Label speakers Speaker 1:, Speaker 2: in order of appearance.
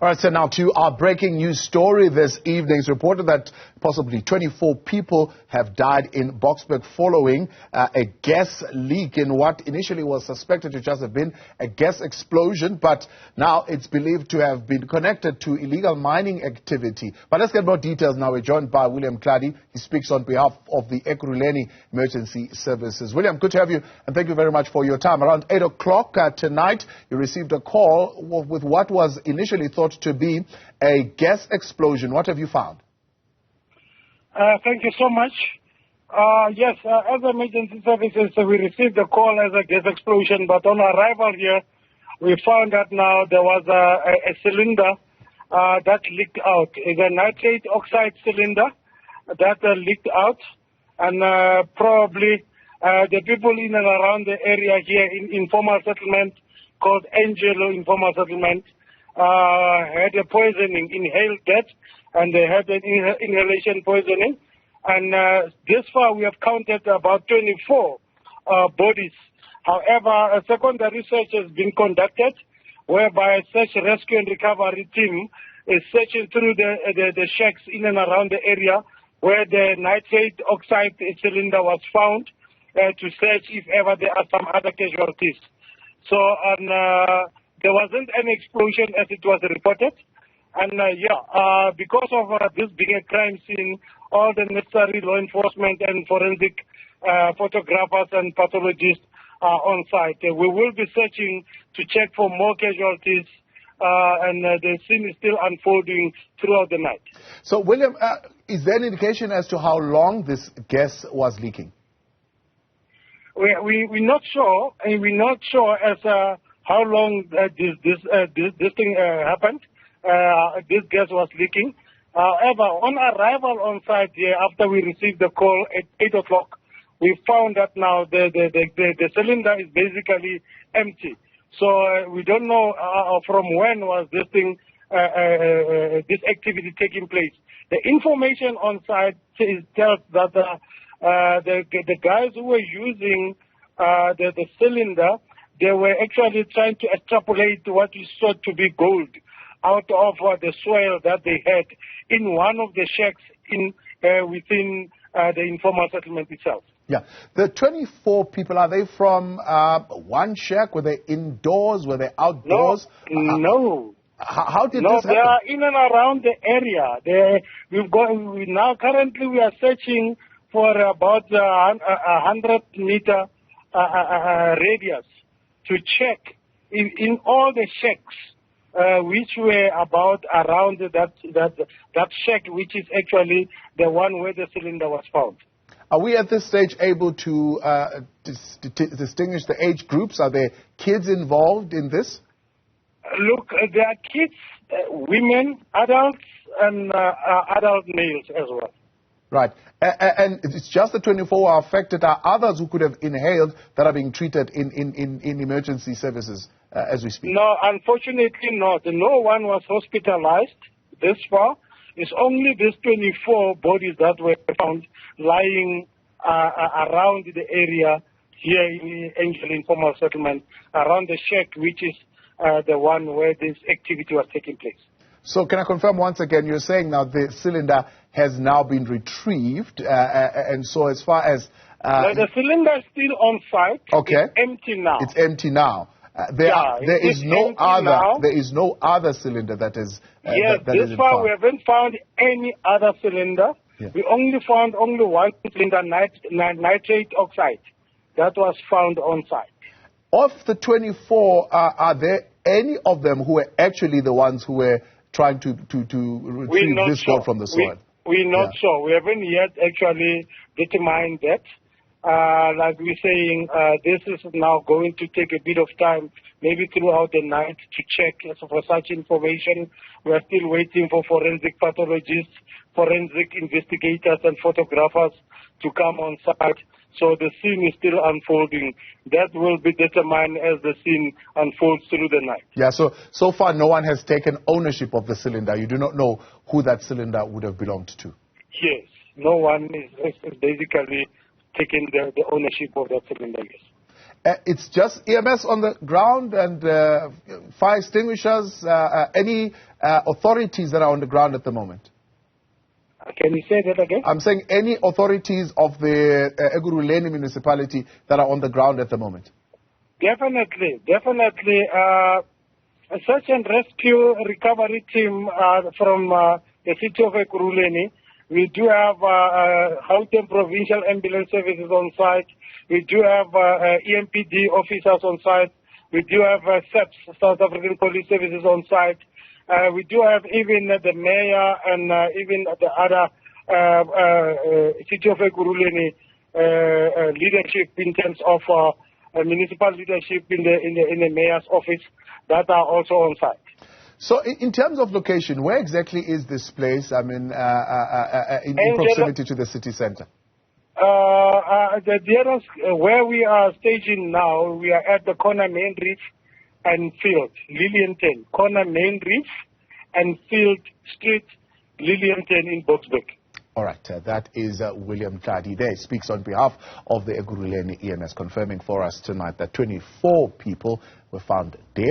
Speaker 1: All right, so now to our breaking news story this evening. It's reported that possibly 24 people have died in Boksburg following a gas leak in what initially was suspected to just have been a gas explosion, but now it's believed to have been connected to illegal mining activity. But let's get more details now. We're joined by Ntladi. He speaks on behalf of the Ekurhuleni Emergency Services. William, good to have you, and thank you very much for your time. Around 8 o'clock tonight, you received a call with what was initially thought to be a gas explosion. What have you found?
Speaker 2: Thank you so much. Yes, as emergency services, we received a call as a gas explosion, but on arrival here, we found that now there was a cylinder that leaked out. It's a nitrate oxide cylinder that leaked out, and probably the people in and around the area here in informal settlement called Angelo informal settlement had a poisoning, inhaled that, and they had an inhalation poisoning. And this far we have counted about 24 bodies. However, a secondary search has been conducted whereby a search, rescue and recovery team is searching through the shacks in and around the area where the nitrate oxide cylinder was found to search if ever there are some other casualties. So there wasn't any explosion as it was reported. And because of this being a crime scene, all the necessary law enforcement and forensic photographers and pathologists are on site. We will be searching to check for more casualties, and the scene is still unfolding throughout the night.
Speaker 1: So, William, is there an indication as to how long this gas was leaking?
Speaker 2: We're not sure, and we're not sure as how long this thing happened. This gas was leaking. However, on arrival on site here, after we received the call at 8 o'clock, we found that now the cylinder is basically empty. So we don't know from when was this thing, this activity taking place. The information on site tells that the guys who were using the cylinder, they were actually trying to extrapolate what is thought to be gold out of the soil that they had in one of the shacks within the informal settlement itself.
Speaker 1: Yeah. The 24 people, are they from one shack? Were they indoors? Were they outdoors?
Speaker 2: No.
Speaker 1: How did this happen?
Speaker 2: No, they are in and around the area. Currently we are searching for about 100-meter radius to check in all the shacks, which were about around that shack, which is actually the one where the cylinder was found.
Speaker 1: Are we at this stage able to distinguish the age groups? Are there kids involved in this?
Speaker 2: Look, there are kids, women, adults, and adult males as well.
Speaker 1: Right. And it's just the 24 who are affected. Are others who could have inhaled that are being treated in emergency services as we speak?
Speaker 2: No, unfortunately not. No one was hospitalized this far. It's only these 24 bodies that were found lying around the area here in Angelo informal settlement, around the shack, which is the one where this activity was taking place.
Speaker 1: So can I confirm once again, you're saying now the cylinder has now been retrieved, and so as far as...
Speaker 2: no, the cylinder is still on site.
Speaker 1: Okay.
Speaker 2: It's empty now.
Speaker 1: It's empty now. There is no other cylinder that is...
Speaker 2: yes, this far we haven't found any other cylinder. Yeah. We only found one cylinder, nitrate oxide, that was found on site.
Speaker 1: Of the 24, are there any of them who were actually the ones who were trying to retrieve this gold from the soil?
Speaker 2: We're not sure. We haven't yet actually determined that. Like we're saying, this is now going to take a bit of time, maybe throughout the night, to check for such information. We are still waiting for forensic pathologists, forensic investigators and photographers to come on site. So the scene is still unfolding. That will be determined as the scene unfolds through the night.
Speaker 1: Yeah, so far no one has taken ownership of the cylinder. You do not know who that cylinder would have belonged to.
Speaker 2: Yes, no one is basically taking the ownership of that cylinder, yes.
Speaker 1: It's just EMS on the ground and fire extinguishers. Any authorities that are on the ground at the moment?
Speaker 2: Can you say that again?
Speaker 1: I'm saying any authorities of the Ekurhuleni municipality that are on the ground at the moment?
Speaker 2: Definitely. A search and rescue recovery team from the city of Ekurhuleni. We do have Gauteng Provincial Ambulance Services on site. We do have EMPD officers on site. We do have SAPS, South African Police Services, on site. We do have even the mayor and even the other city of Ekurhuleni leadership in terms of municipal leadership in the mayor's office that are also on site.
Speaker 1: So in terms of location, where exactly is this place, I mean, in proximity to the city center?
Speaker 2: The nearest, where we are staging now, we are at the corner Main Reef and Field, Lilienthal. Corner Main Reef and Field Street, Lilienthal in Boksburg.
Speaker 1: All right, that is William Ntladi there. He speaks on behalf of the Ekurhuleni EMS, confirming for us tonight that 24 people were found dead.